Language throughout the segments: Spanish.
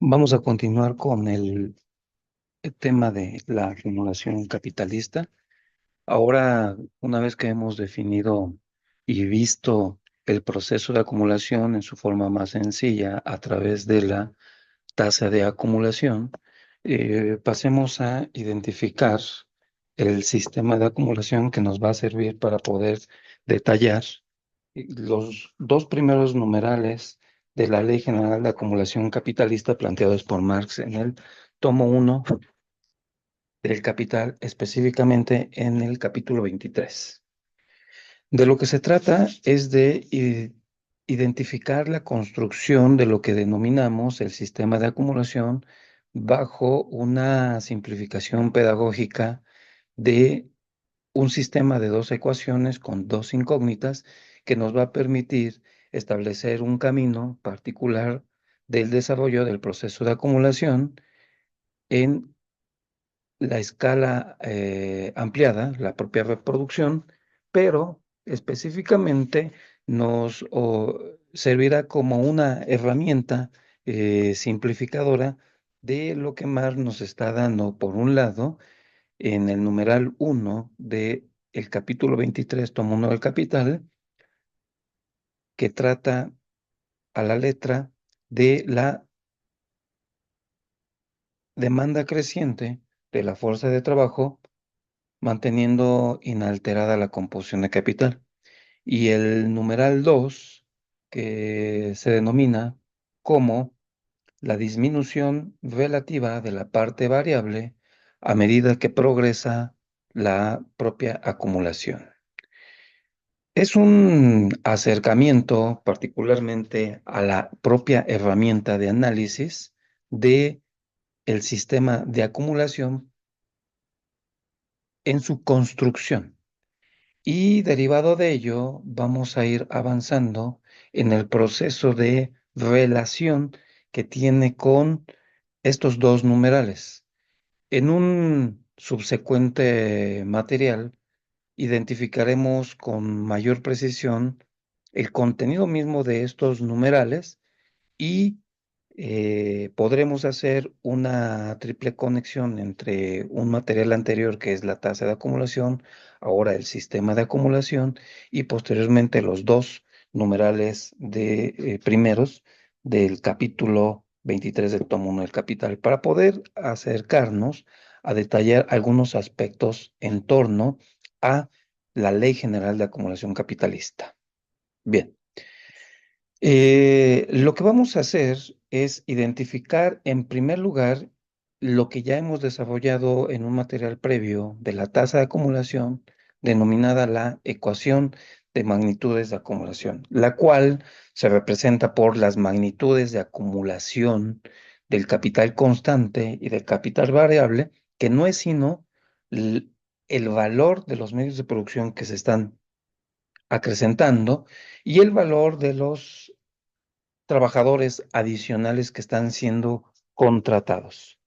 Vamos a continuar con el tema de la acumulación capitalista. Ahora, una vez que hemos definido y visto el proceso de acumulación en su forma más sencilla a través de la tasa de acumulación, pasemos a identificar el sistema de acumulación que nos va a servir para poder detallar los dos primeros numerales de la Ley General de Acumulación Capitalista planteados por Marx en el tomo uno del Capital, específicamente en el capítulo 23. De lo que se trata es de identificar la construcción de lo que denominamos el sistema de acumulación bajo una simplificación pedagógica de un sistema de dos ecuaciones con dos incógnitas que nos va a permitir establecer un camino particular del desarrollo del proceso de acumulación en la escala ampliada, la propia reproducción, pero específicamente servirá como una herramienta simplificadora de lo que Marx nos está dando, por un lado, en el numeral uno de el capítulo 23, tomo 1 del Capital, que trata a la letra de la demanda creciente de la fuerza de trabajo, manteniendo inalterada la composición de capital. Y el numeral 2, que se denomina como la disminución relativa de la parte variable a medida que progresa la propia acumulación. Es un acercamiento particularmente a la propia herramienta de análisis de el sistema de acumulación en su construcción. Y derivado de ello, vamos a ir avanzando en el proceso de relación que tiene con estos dos numerales. En un subsecuente material, identificaremos con mayor precisión el contenido mismo de estos numerales y podremos hacer una triple conexión entre un material anterior que es la tasa de acumulación, ahora el sistema de acumulación y posteriormente los dos numerales primeros del capítulo 23 del tomo 1 del Capital para poder acercarnos a detallar algunos aspectos en torno a la Ley General de Acumulación Capitalista. Bien. Lo que vamos a hacer es identificar en primer lugar lo que ya hemos desarrollado en un material previo de la tasa de acumulación, denominada la ecuación de magnitudes de acumulación, la cual se representa por las magnitudes de acumulación del capital constante y del capital variable, que no es sino l- el valor de los medios de producción que se están acrecentando y el valor de los trabajadores adicionales que están siendo contratados.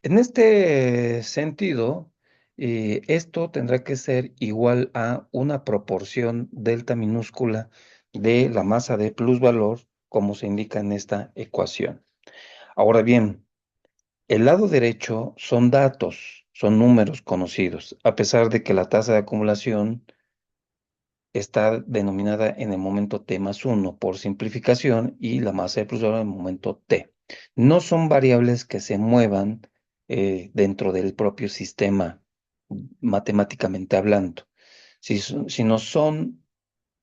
En este sentido, esto tendrá que ser igual a una proporción delta minúscula de la masa de plusvalor, como se indica en esta ecuación. Ahora bien, el lado derecho son datos, son números conocidos, a pesar de que la tasa de acumulación está denominada en el momento t más 1 por simplificación y la masa de prueba en el momento t. No son variables que se muevan dentro del propio sistema, matemáticamente hablando, sino son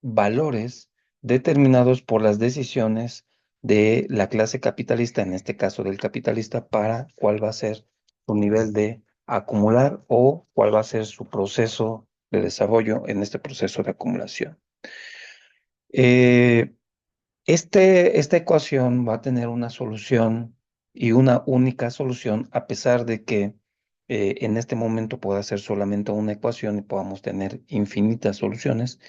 valores determinados por las decisiones de la clase capitalista, en este caso del capitalista, para cuál va a ser su nivel de acumular o cuál va a ser su proceso de desarrollo en este proceso de acumulación. Eh, esta ecuación va a tener una solución y una única solución, a pesar de que en este momento pueda ser solamente una ecuación y podamos tener infinitas soluciones,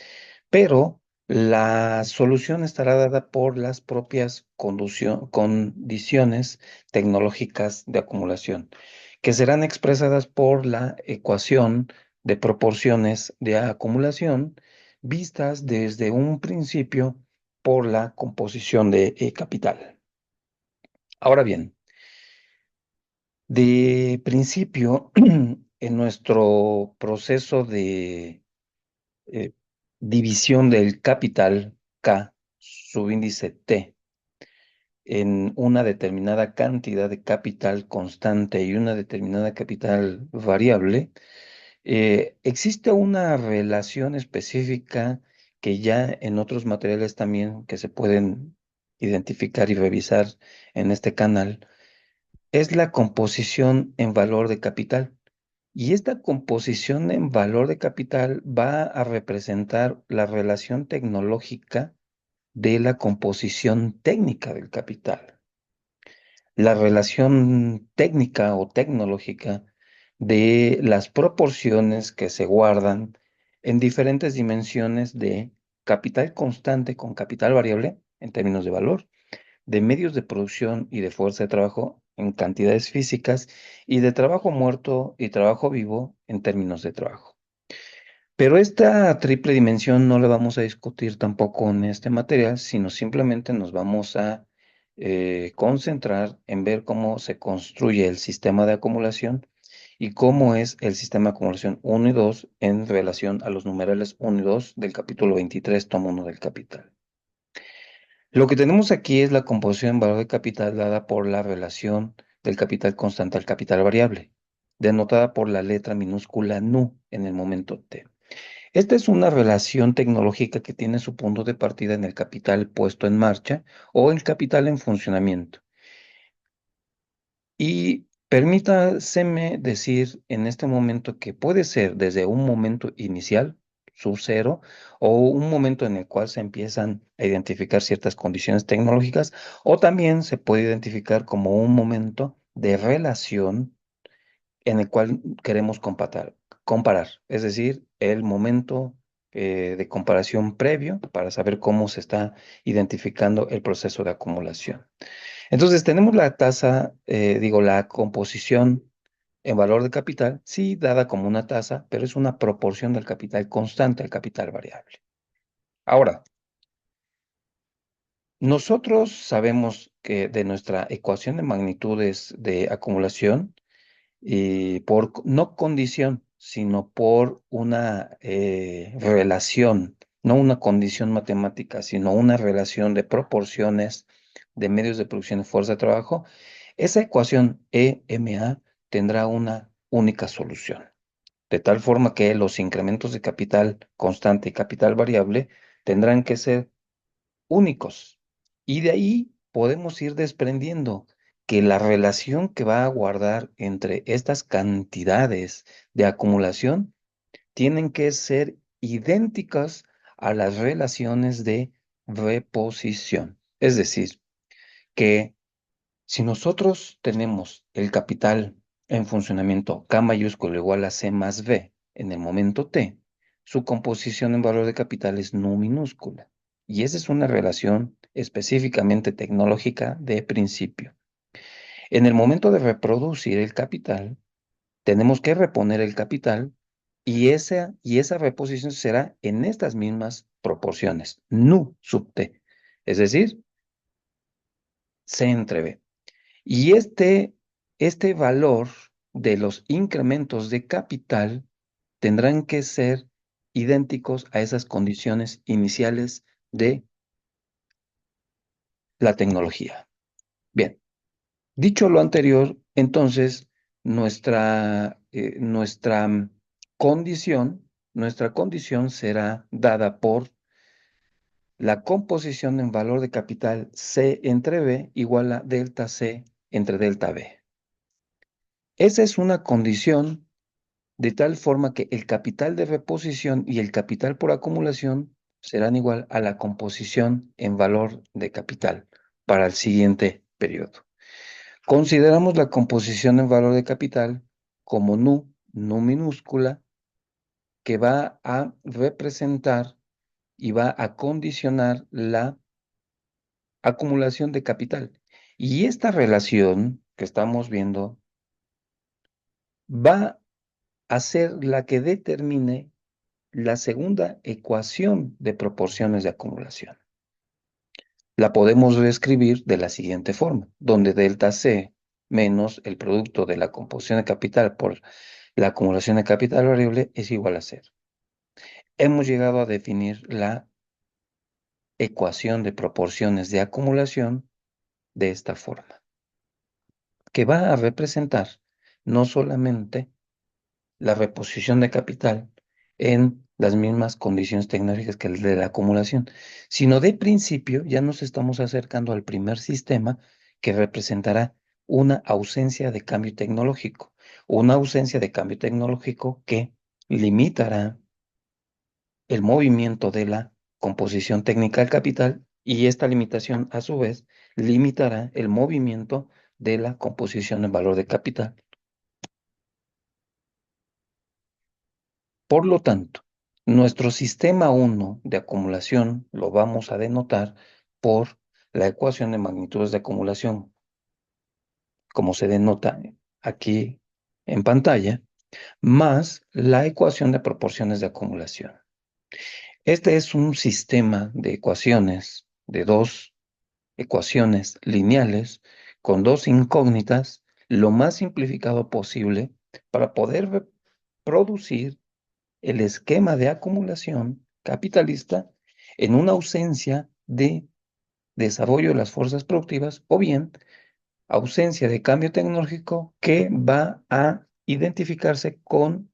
pero la solución estará dada por las propias condiciones tecnológicas de acumulación, que serán expresadas por la ecuación de proporciones de acumulación, vistas desde un principio por la composición de capital. Ahora bien, De principio, en nuestro proceso de eh, división del capital K, subíndice T, en una determinada cantidad de capital constante y una determinada capital variable, existe una relación específica que ya en otros materiales también que se pueden identificar y revisar en este canal, es la composición en valor de capital. Y esta composición en valor de capital va a representar la relación tecnológica de la composición técnica del capital, la relación técnica o tecnológica de las proporciones que se guardan en diferentes dimensiones de capital constante con capital variable en términos de valor, de medios de producción y de fuerza de trabajo en cantidades físicas y de trabajo muerto y trabajo vivo en términos de trabajo. Pero esta triple dimensión no la vamos a discutir tampoco en este material, sino simplemente nos vamos a concentrar en ver cómo se construye el sistema de acumulación y cómo es el sistema de acumulación uno y 2 en relación a los numerales uno y 2 del capítulo 23, tomo 1 del capital. Lo que tenemos aquí es la composición en valor de capital dada por la relación del capital constante al capital variable, denotada por la letra minúscula nu en el momento t. Esta es una relación tecnológica que tiene su punto de partida en el capital puesto en marcha o el capital en funcionamiento. Y permítaseme decir en este momento que puede ser desde un momento inicial, su cero, o un momento en el cual se empiezan a identificar ciertas condiciones tecnológicas, o también se puede identificar como un momento de relación en el cual queremos comparar, es decir, el momento de comparación previo para saber cómo se está identificando el proceso de acumulación. Entonces, tenemos la tasa, la composición en valor de capital, sí, dada como una tasa, pero es una proporción del capital constante al capital variable. Ahora, nosotros sabemos que de nuestra ecuación de magnitudes de acumulación, y no condición, sino por una relación, no una condición matemática, sino una relación de proporciones de medios de producción y fuerza de trabajo, esa ecuación EMA tendrá una única solución, de tal forma que los incrementos de capital constante y capital variable tendrán que ser únicos. Y de ahí podemos ir desprendiendo que la relación que va a guardar entre estas cantidades de acumulación tienen que ser idénticas a las relaciones de reposición. Es decir, que si nosotros tenemos el capital en funcionamiento K mayúsculo igual a C más B en el momento T, su composición en valor de capital es nu minúscula. Y esa es una relación específicamente tecnológica de principio. En el momento de reproducir el capital, tenemos que reponer el capital y esa reposición será en estas mismas proporciones, nu sub T, es decir, C entre B. Y este valor de los incrementos de capital tendrán que ser idénticos a esas condiciones iniciales de la tecnología. Bien, dicho lo anterior, entonces nuestra nuestra condición será dada por la composición en valor de capital C entre B igual a delta C entre delta B. Esa es una condición de tal forma que el capital de reposición y el capital por acumulación serán igual a la composición en valor de capital para el siguiente periodo. Consideramos la composición en valor de capital como nu minúscula, que va a representar y va a condicionar la acumulación de capital. Y esta relación que estamos viendo va a ser la que determine la segunda ecuación de proporciones de acumulación. La podemos reescribir de la siguiente forma, donde delta C menos el producto de la composición de capital por la acumulación de capital variable es igual a cero. Hemos llegado a definir la ecuación de proporciones de acumulación de esta forma, que va a representar no solamente la reposición de capital en las mismas condiciones tecnológicas que el de la acumulación, sino de principio ya nos estamos acercando al primer sistema que representará una ausencia de cambio tecnológico, una ausencia de cambio tecnológico que limitará el movimiento de la composición técnica del capital y esta limitación a su vez limitará el movimiento de la composición en valor de capital. Por lo tanto, nuestro sistema 1 de acumulación lo vamos a denotar por la ecuación de magnitudes de acumulación, como se denota aquí en pantalla, más la ecuación de proporciones de acumulación. Este es un sistema de ecuaciones de dos ecuaciones lineales con dos incógnitas lo más simplificado posible para poder producir el esquema de acumulación capitalista en una ausencia de desarrollo de las fuerzas productivas o bien ausencia de cambio tecnológico que va a identificarse con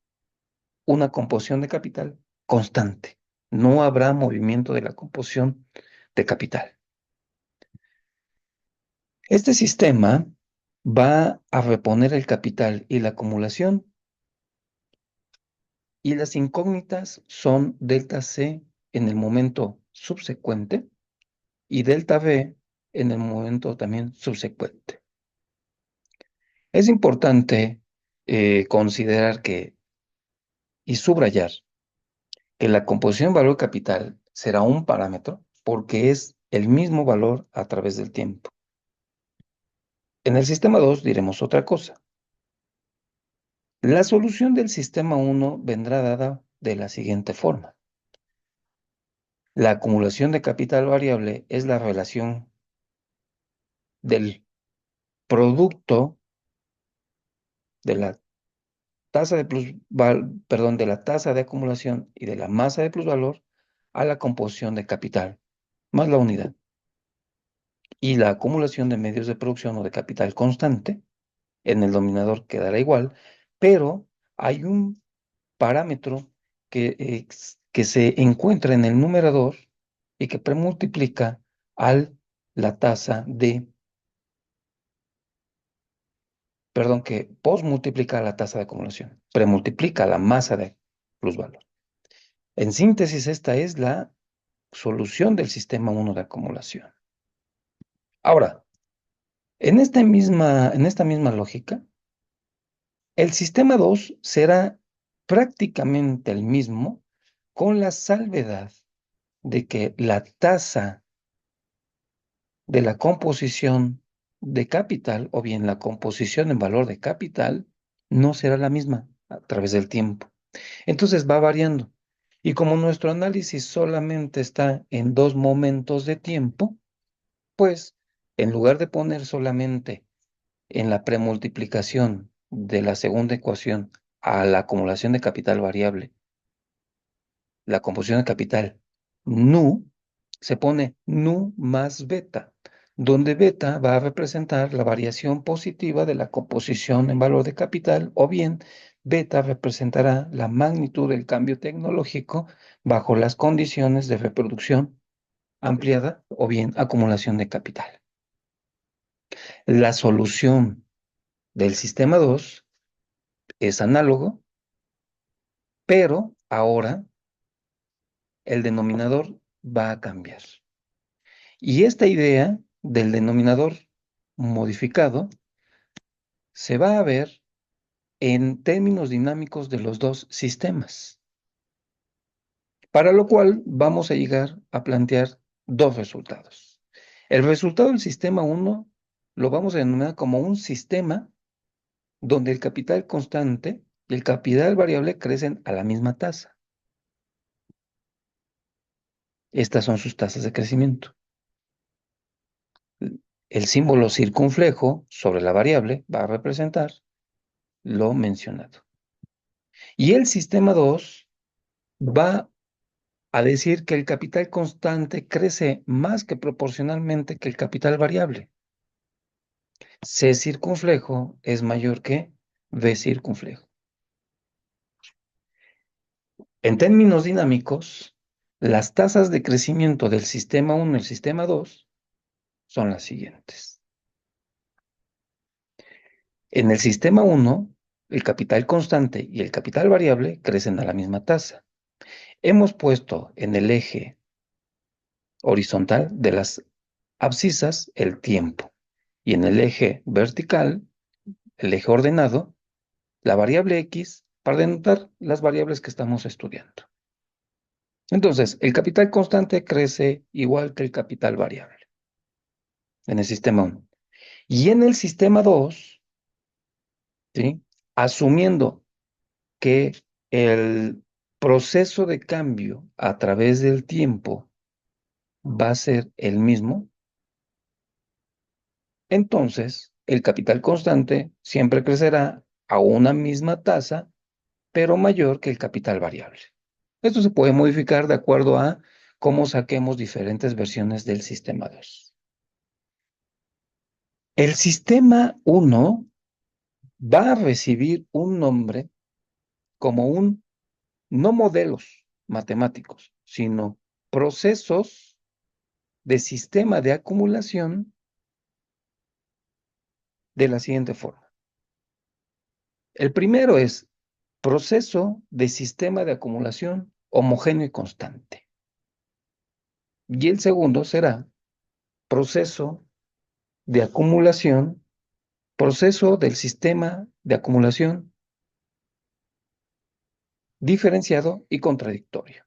una composición de capital constante. No habrá movimiento de la composición de capital. Este sistema va a reponer el capital y la acumulación y las incógnitas son delta C en el momento subsecuente y delta V en el momento también subsecuente. Es importante considerar y subrayar que la composición valor capital será un parámetro porque es el mismo valor a través del tiempo. En el sistema 2 diremos otra cosa. La solución del sistema 1 vendrá dada de la siguiente forma. La acumulación de capital variable es la relación del producto de la tasa de de la tasa de acumulación y de la masa de plusvalor a la composición de capital, más la unidad. Y la acumulación de medios de producción o de capital constante en el denominador quedará igual, pero hay un parámetro que se encuentra en el numerador y que premultiplica la tasa de, perdón, que posmultiplica la tasa de acumulación, premultiplica la masa de plusvalor. En síntesis, esta es la solución del sistema 1 de acumulación. Ahora, en esta misma lógica, el sistema 2 será prácticamente el mismo con la salvedad de que la tasa de la composición de capital o bien la composición en valor de capital no será la misma a través del tiempo. Entonces va variando. Y como nuestro análisis solamente está en dos momentos de tiempo, pues en lugar de poner solamente en la premultiplicación de la segunda ecuación a la acumulación de capital variable, la composición de capital nu, se pone nu más beta, donde beta va a representar la variación positiva de la composición en valor de capital o bien beta representará la magnitud del cambio tecnológico bajo las condiciones de reproducción ampliada o bien acumulación de capital. La solución del sistema 2 es análogo, pero ahora el denominador va a cambiar. Y esta idea del denominador modificado se va a ver en términos dinámicos de los dos sistemas, para lo cual vamos a llegar a plantear dos resultados. El resultado del sistema 1 lo vamos a denominar como un sistema donde el capital constante y el capital variable crecen a la misma tasa. Estas son sus tasas de crecimiento. el símbolo circunflejo sobre la variable va a representar lo mencionado. Y el sistema 2 va a decir que el capital constante crece más que proporcionalmente que el capital variable. C circunflejo es mayor que V circunflejo. En términos dinámicos, las tasas de crecimiento del sistema 1 y el sistema 2 son las siguientes. En el sistema 1, el capital constante y el capital variable crecen a la misma tasa. Hemos puesto en el eje horizontal de las abscisas el tiempo y en el eje vertical, el eje ordenado, la variable X para denotar las variables que estamos estudiando. Entonces, el capital constante crece igual que el capital variable en el sistema 1. Y en el sistema 2, ¿sí? Asumiendo que el proceso de cambio a través del tiempo va a ser el mismo, entonces el capital constante siempre crecerá a una misma tasa, pero mayor que el capital variable. Esto se puede modificar de acuerdo a cómo saquemos diferentes versiones del sistema 2. El sistema 1 va a recibir un nombre como no modelos matemáticos, sino procesos de sistema de acumulación de la siguiente forma. El primero es proceso de sistema de acumulación homogéneo y constante. Y el segundo será proceso de acumulación, proceso del sistema de acumulación diferenciado y contradictorio.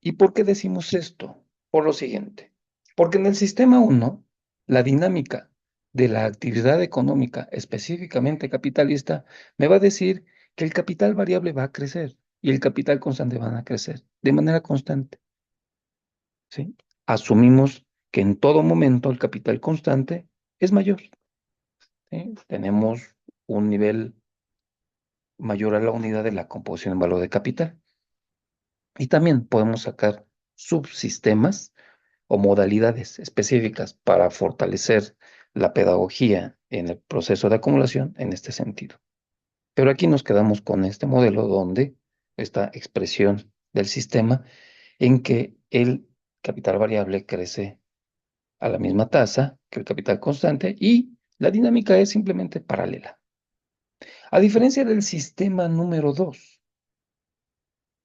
¿Y por qué decimos esto? Por lo siguiente. Porque en el sistema 1, la dinámica de la actividad económica específicamente capitalista me va a decir que el capital variable va a crecer y el capital constante van a crecer de manera constante. ¿Sí? Asumimos que en todo momento el capital constante es mayor. ¿Sí? Tenemos un nivel mayor a la unidad de la composición en valor de capital. Y también podemos sacar subsistemas o modalidades específicas para fortalecer la pedagogía en el proceso de acumulación en este sentido. Pero aquí nos quedamos con este modelo donde esta expresión del sistema en que el capital variable crece a la misma tasa que el capital constante y la dinámica es simplemente paralela. A diferencia del sistema número 2,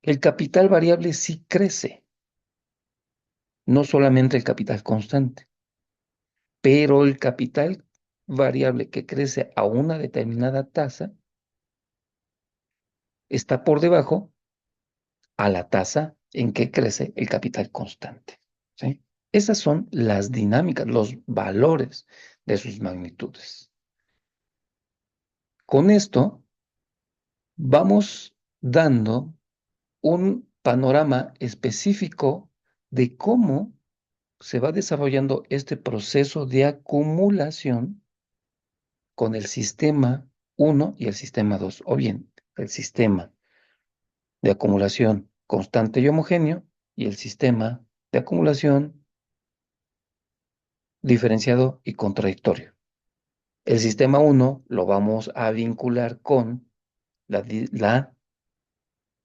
el capital variable sí crece, no solamente el capital constante, pero el capital variable que crece a una determinada tasa está por debajo a la tasa en que crece el capital constante. ¿Sí? Esas son las dinámicas, los valores de sus magnitudes. Con esto vamos dando un panorama específico de cómo se va desarrollando este proceso de acumulación con el sistema 1 y el sistema 2, o bien el sistema de acumulación constante y homogéneo y el sistema de acumulación diferenciado y contradictorio. El sistema 1 lo vamos a vincular con la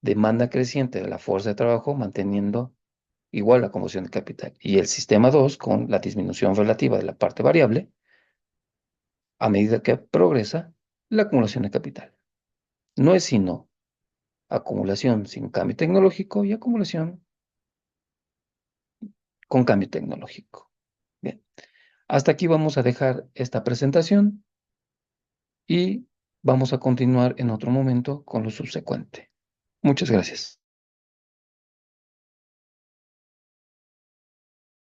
demanda creciente de la fuerza de trabajo manteniendo igual la conversión de capital. Y el sistema 2 con la disminución relativa de la parte variable a medida que progresa la acumulación de capital. No es sino acumulación sin cambio tecnológico y acumulación con cambio tecnológico. Bien, hasta aquí vamos a dejar esta presentación y vamos a continuar en otro momento con lo subsecuente. Muchas gracias.